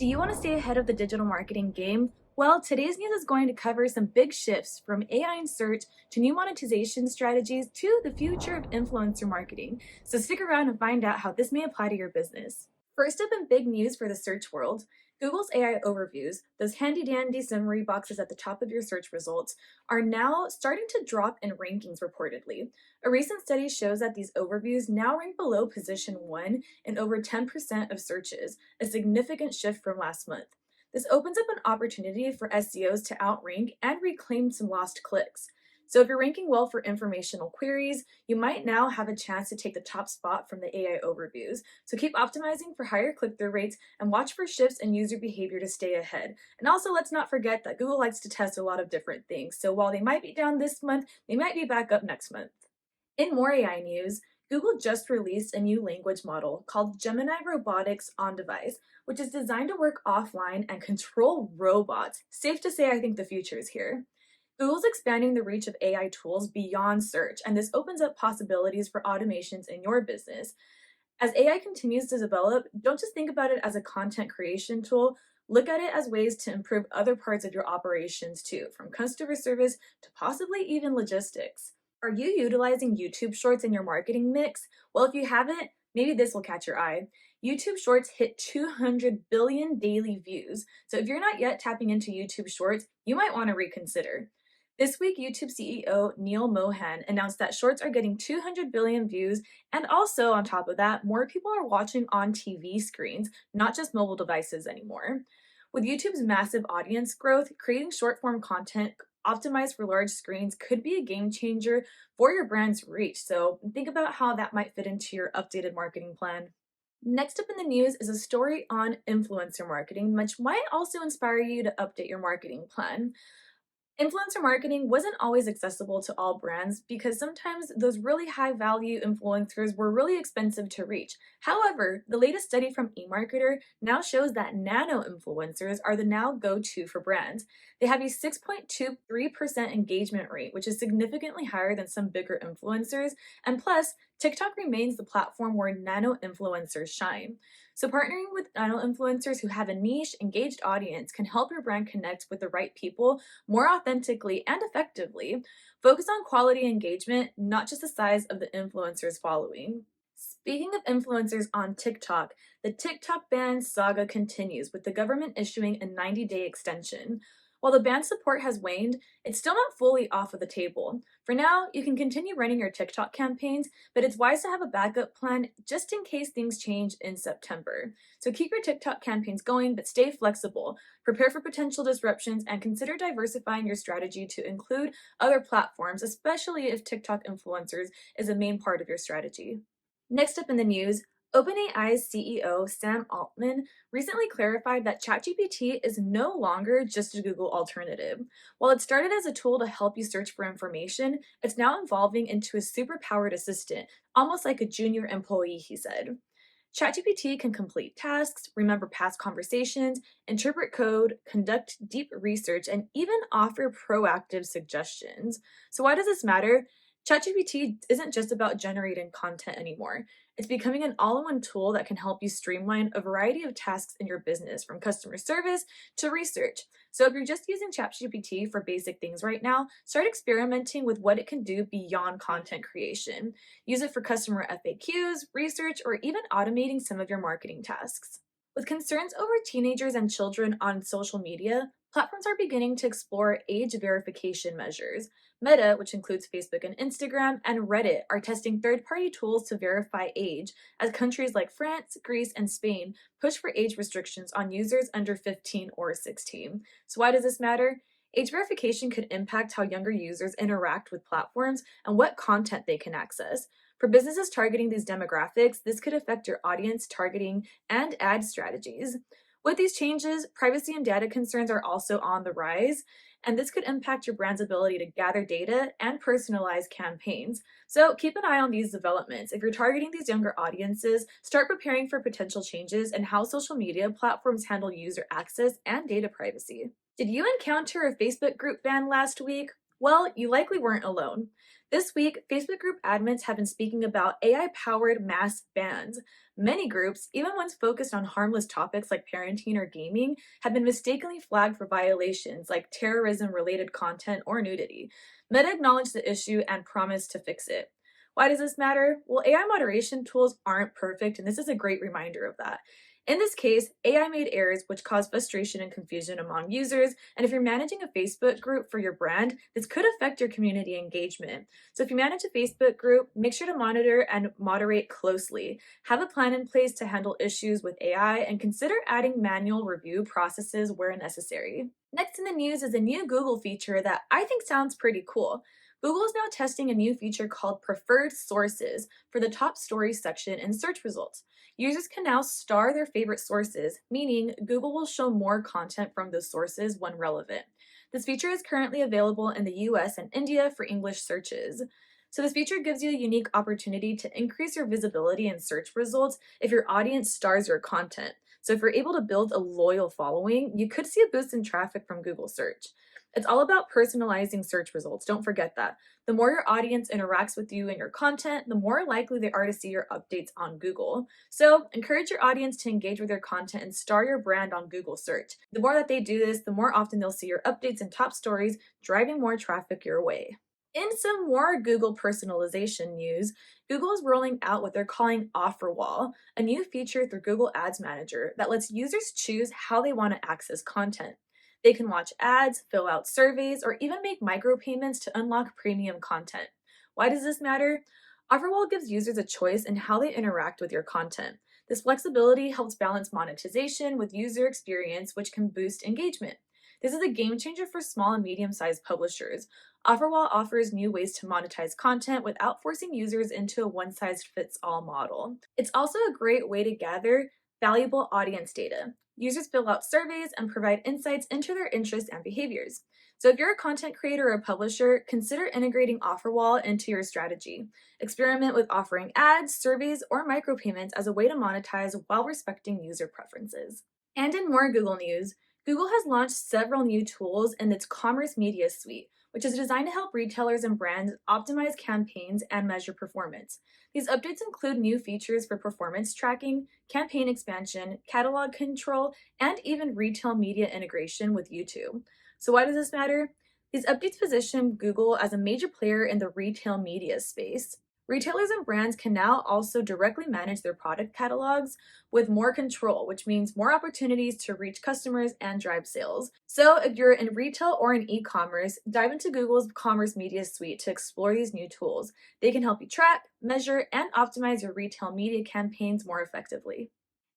Do you want to stay ahead of the digital marketing game? Well, today's news is going to cover some big shifts from AI in search to new monetization strategies to the future of influencer marketing. So stick around and find out how this may apply to your business. First up in big news for the search world, Google's AI overviews, those handy dandy summary boxes at the top of your search results, are now starting to drop in rankings reportedly. A recent study shows that these overviews now rank below position 1 in over 10% of searches, a significant shift from last month. This opens up an opportunity for SEOs to outrank and reclaim some lost clicks. So if you're ranking well for informational queries, you might now have a chance to take the top spot from the AI overviews. So keep optimizing for higher click-through rates and watch for shifts in user behavior to stay ahead. And also, let's not forget that Google likes to test a lot of different things. So while they might be down this month, they might be back up next month. In more AI news, Google just released a new language model called Gemini Robotics on device, which is designed to work offline and control robots. Safe to say, I think the future is here. Google's expanding the reach of AI tools beyond search, and this opens up possibilities for automations in your business. As AI continues to develop, don't just think about it as a content creation tool. Look at it as ways to improve other parts of your operations too, from customer service to possibly even logistics. Are you utilizing YouTube Shorts in your marketing mix? Well, if you haven't, maybe this will catch your eye. YouTube Shorts hit 200 billion daily views. So if you're not yet tapping into YouTube Shorts, you might want to reconsider. This week, YouTube CEO Neil Mohan announced that Shorts are getting 200 billion views, and also on top of that, more people are watching on TV screens, not just mobile devices anymore. With YouTube's massive audience growth, creating short form content optimized for large screens could be a game changer for your brand's reach. So think about how that might fit into your updated marketing plan. Next up in the news is a story on influencer marketing, which might also inspire you to update your marketing plan. Influencer marketing wasn't always accessible to all brands because sometimes those really high value influencers were really expensive to reach. However, the latest study from eMarketer now shows that nano influencers are the now go-to for brands. They have a 6.23% engagement rate, which is significantly higher than some bigger influencers, and plus, TikTok remains the platform where nano influencers shine. So partnering with nano influencers who have a niche, engaged audience can help your brand connect with the right people more authentically and effectively. Focus on quality engagement, not just the size of the influencer's following. Speaking of influencers on TikTok, the TikTok ban saga continues with the government issuing a 90-day extension. While the ban support has waned, it's still not fully off of the table. For now, you can continue running your TikTok campaigns, but it's wise to have a backup plan just in case things change in September. So keep your TikTok campaigns going, but stay flexible. Prepare for potential disruptions and consider diversifying your strategy to include other platforms, especially if TikTok influencers is a main part of your strategy. Next up in the news, OpenAI's CEO Sam Altman recently clarified that ChatGPT is no longer just a Google alternative. While it started as a tool to help you search for information, it's now evolving into a super-powered assistant, almost like a junior employee, he said. ChatGPT can complete tasks, remember past conversations, interpret code, conduct deep research, and even offer proactive suggestions. So why does this matter? ChatGPT isn't just about generating content anymore. It's becoming an all-in-one tool that can help you streamline a variety of tasks in your business, from customer service to research. So if you're just using ChatGPT for basic things right now, start experimenting with what it can do beyond content creation. Use it for customer FAQs, research, or even automating some of your marketing tasks. With concerns over teenagers and children on social media, platforms are beginning to explore age verification measures. Meta, which includes Facebook and Instagram, and Reddit are testing third-party tools to verify age, as countries like France, Greece, and Spain push for age restrictions on users under 15 or 16. So why does this matter? Age verification could impact how younger users interact with platforms and what content they can access. For businesses targeting these demographics, this could affect your audience targeting and ad strategies. With these changes, privacy and data concerns are also on the rise, and this could impact your brand's ability to gather data and personalize campaigns. So keep an eye on these developments. If you're targeting these younger audiences, start preparing for potential changes in how social media platforms handle user access and data privacy. Did you encounter a Facebook group ban last week? Well, you likely weren't alone. This week, Facebook group admins have been speaking about AI-powered mass bans. Many groups, even ones focused on harmless topics like parenting or gaming, have been mistakenly flagged for violations like terrorism-related content or nudity. Meta acknowledged the issue and promised to fix it. Why does this matter? Well, AI moderation tools aren't perfect, and this is a great reminder of that. In this case, AI made errors which cause frustration and confusion among users, and if you're managing a Facebook group for your brand, this could affect your community engagement. So if you manage a Facebook group, make sure to monitor and moderate closely. Have a plan in place to handle issues with AI and consider adding manual review processes where necessary. Next in the news is a new Google feature that I think sounds pretty cool. Google is now testing a new feature called Preferred Sources for the top stories section in search results. Users can now star their favorite sources, meaning Google will show more content from those sources when relevant. This feature is currently available in the US and India for English searches. So this feature gives you a unique opportunity to increase your visibility in search results if your audience stars your content. So if you're able to build a loyal following, you could see a boost in traffic from Google search. It's all about personalizing search results. Don't forget that. The more your audience interacts with you and your content, the more likely they are to see your updates on Google. So encourage your audience to engage with your content and star your brand on Google search. The more that they do this, the more often they'll see your updates and top stories, driving more traffic your way. In some more Google personalization news, Google is rolling out what they're calling Offerwall, a new feature through Google Ads Manager that lets users choose how they want to access content. They can watch ads, fill out surveys, or even make micropayments to unlock premium content. Why does this matter? Offerwall gives users a choice in how they interact with your content. This flexibility helps balance monetization with user experience, which can boost engagement. This is a game changer for small and medium-sized publishers. Offerwall offers new ways to monetize content without forcing users into a one-size-fits-all model. It's also a great way to gather valuable audience data. Users fill out surveys and provide insights into their interests and behaviors. So if you're a content creator or a publisher, consider integrating Offerwall into your strategy. Experiment with offering ads, surveys, or micropayments as a way to monetize while respecting user preferences. And in more Google news, Google has launched several new tools in its Commerce Media Suite, which is designed to help retailers and brands optimize campaigns and measure performance. These updates include new features for performance tracking, campaign expansion, catalog control, and even retail media integration with YouTube. So why does this matter? These updates position Google as a major player in the retail media space. Retailers and brands can now also directly manage their product catalogs with more control, which means more opportunities to reach customers and drive sales. So if you're in retail or in e-commerce, dive into Google's Commerce Media Suite to explore these new tools. They can help you track, measure, and optimize your retail media campaigns more effectively.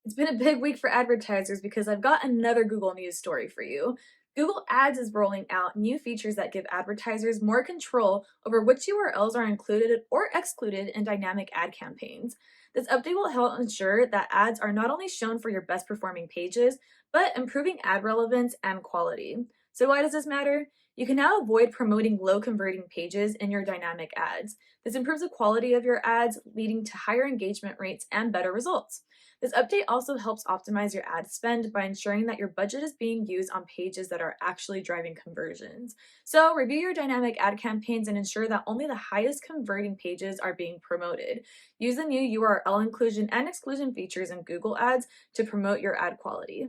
It's been a big week for advertisers because I've got another Google News story for you. Google Ads is rolling out new features that give advertisers more control over which URLs are included or excluded in dynamic ad campaigns. This update will help ensure that ads are not only shown for your best performing pages, but improving ad relevance and quality. So why does this matter? You can now avoid promoting low converting pages in your dynamic ads. This improves the quality of your ads, leading to higher engagement rates and better results. This update also helps optimize your ad spend by ensuring that your budget is being used on pages that are actually driving conversions. So review your dynamic ad campaigns and ensure that only the highest converting pages are being promoted. Use the new URL inclusion and exclusion features in Google Ads to promote your ad quality.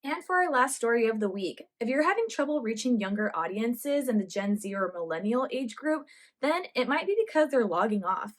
And for our last story of the week, if you're having trouble reaching younger audiences in the Gen Z or millennial age group, then it might be because they're logging off.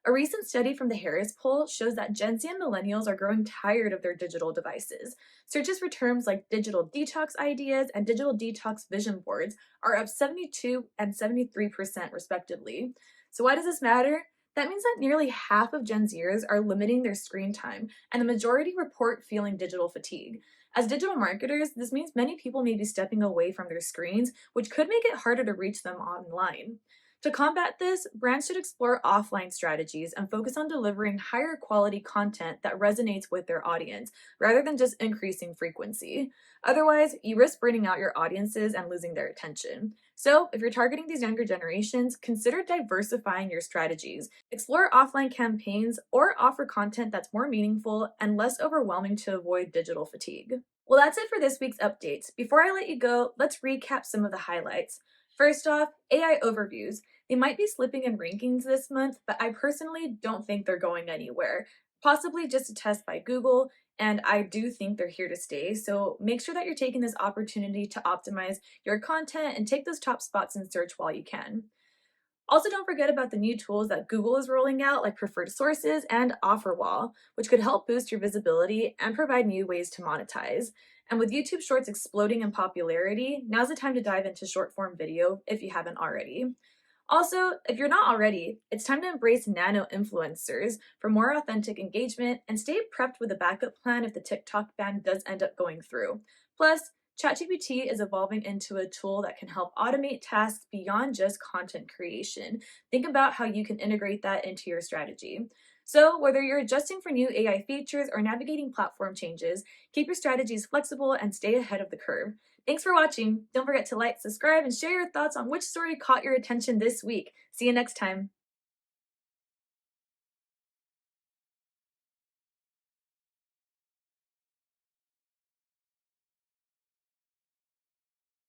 A recent study from the Harris poll shows that Gen Z and millennials are growing tired of their digital devices. Searches for terms like digital detox ideas and digital detox vision boards are up 72 and 73% respectively. So why does this matter? That means that nearly half of Gen Zers are limiting their screen time, and the majority report feeling digital fatigue. As digital marketers, this means many people may be stepping away from their screens, which could make it harder to reach them online. To combat this, brands should explore offline strategies and focus on delivering higher quality content that resonates with their audience, rather than just increasing frequency. Otherwise, you risk burning out your audiences and losing their attention. So, if you're targeting these younger generations, consider diversifying your strategies. Explore offline campaigns or offer content that's more meaningful and less overwhelming to avoid digital fatigue. Well, that's it for this week's updates. Before I let you go, let's recap some of the highlights. First off, AI overviews. They might be slipping in rankings this month, but I personally don't think they're going anywhere. Possibly just a test by Google, and I do think they're here to stay. So make sure that you're taking this opportunity to optimize your content and take those top spots in search while you can. Also, don't forget about the new tools that Google is rolling out, like preferred sources and Offerwall, which could help boost your visibility and provide new ways to monetize. And with YouTube Shorts exploding in popularity, now's the time to dive into short form video if you haven't already. Also, if you're not already, it's time to embrace nano influencers for more authentic engagement and stay prepped with a backup plan if the TikTok ban does end up going through. Plus, ChatGPT is evolving into a tool that can help automate tasks beyond just content creation. Think about how you can integrate that into your strategy. So, whether you're adjusting for new AI features or navigating platform changes, keep your strategies flexible and stay ahead of the curve. Thanks for watching. Don't forget to like, subscribe, and share your thoughts on which story caught your attention this week. See you next time.